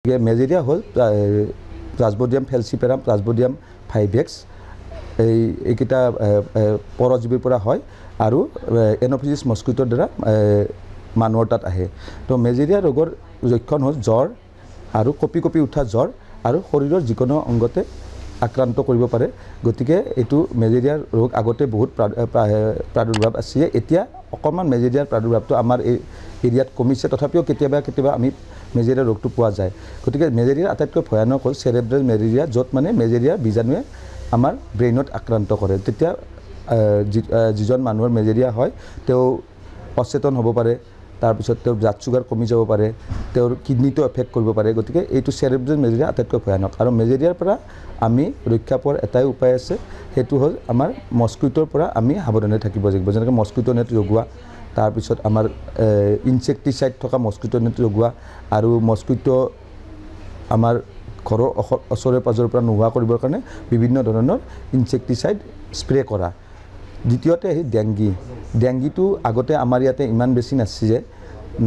মেজেৰিয়া হ'ল plasmodium falciparum plasmodium 5x এইকেইটা পৰজীৱীৰ পৰা হয় আৰু এন'ফিলিছ মস্কিটোৰ দ্বাৰা মানুহৰ তাত আহে তো মেজেৰিয়া ৰোগৰ লক্ষণ হ'ল জ্বৰ আৰু কঁপি কঁপি উঠা জ্বৰ আৰু শৰীৰৰ যিকোনো অংগতে আক্ৰান্ত কৰিব পাৰে গতিকে এইটো মেজেৰিয়াৰ ৰোগ আগতে বহুত প্ৰাদুৰ্ভাৱ আছিল এতিয়া অকণমান মেজেৰিয়াৰ প্ৰাদুৰ্ভাৱটো আমাৰ এই এৰিয়াত কমিছে তথাপিও কেতিয়াবা আমি মেজেৰিয়া ৰোগটো পোৱা যায় গতিকে মেজেৰিয়াৰ আটাইতকৈ ভয়ানক হ'ল চেৰেব্ৰেল মেলেৰিয়া য'ত মানে মেজেৰিয়াৰ বীজাণুৱে আমাৰ ব্ৰেইনত আক্ৰান্ত কৰে তেতিয়া যিজন মানুহৰ মেজেৰিয়া হয় তেওঁ অচেতন হ'ব পাৰে তাৰপিছত তেওঁৰ ব্লাড চুগাৰ কমি যাব পাৰে তেওঁৰ কিডনিটো এফেক্ট কৰিব পাৰে গতিকে এইটো চেৰেব্ৰেল মেলেৰিয়া আটাইতকৈ ভয়ানক আৰু মেজেৰিয়াৰ পৰা আমি ৰক্ষা পোৱাৰ এটাই উপায় আছে সেইটো হ'ল আমাৰ মস্কিটোৰ পৰা আমি সাৱধানে থাকিব লাগিব যেনেকৈ মস্কিটো নেট লগোৱা তাৰপিছত আমাৰ ইনচেক্টিচাইড থকা মস্কিটো নেট লগোৱা আৰু মস্কিটো আমাৰ ঘৰৰ ওচৰে পাজৰৰ পৰা নোহোৱা কৰিবৰ কাৰণে বিভিন্ন ধৰণৰ ইনচেক্টিচাইড স্প্ৰে কৰা দ্বিতীয়তে আহি ডেংগিটো আগতে আমাৰ ইয়াতে ইমান বেছি নাছিলে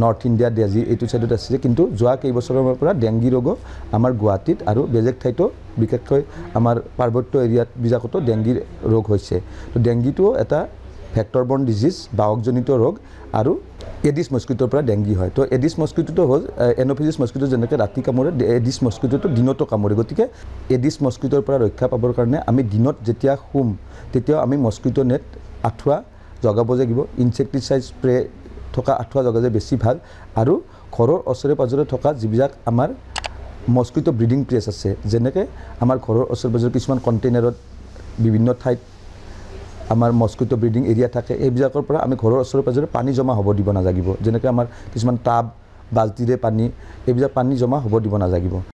নৰ্থ ইণ্ডিয়া ডেজি এইটো ছাইডত আছিলে কিন্তু যোৱা কেইবছৰৰ পৰা ডেংগি ৰোগো আমাৰ গুৱাহাটীত আৰু বেলেগ ঠাইতো বিশেষকৈ আমাৰ পাৰ্বত্য এৰিয়াত বিলাকতো ডেংগিৰ ৰোগ হৈছে তো ডেংগিটো এটা ভেক্টৰবৰ্ন ডিজিজ বাহকজনিত ৰোগ আৰু এডিছ মস্কিটোৰ পৰা ডেংগি হয় তো এডিছ মস্কিটোটো হ'ল এন'ফিলিছ মস্কিটো যেনেকৈ ৰাতি কামোৰে এডিছ মস্কিটোটো দিনতো কামোৰে গতিকে এডিছ মস্কিটোৰ পৰা ৰক্ষা পাবৰ কাৰণে আমি দিনত যেতিয়া শুম তেতিয়াও আমি মস্কিটো নেট আঁঠুৱা জগাব লাগিব ইনচেক্টিচাইড স্প্ৰে থকা আঁঠুৱা জগালে বেছি ভাল আৰু ঘৰৰ ওচৰে পাজৰে থকা যিবিলাক আমাৰ মস্কিটো ব্ৰিডিং প্লেচ আছে যেনেকৈ আমাৰ ঘৰৰ ওচৰে পাজৰে কিছুমান কণ্টেইনাৰত বিভিন্ন ঠাইত আমাৰ মস্কিটো ব্ৰিডিং এৰিয়া থাকে এইবিলাকৰ পৰা আমি ঘৰৰ ওচৰে পাজৰে পানী জমা হ'ব দিব নালাগিব যেনেকৈ আমাৰ কিছুমান টাব বাল্টিৰে পানী এইবিলাক পানী জমা হ'ব দিব নালাগিব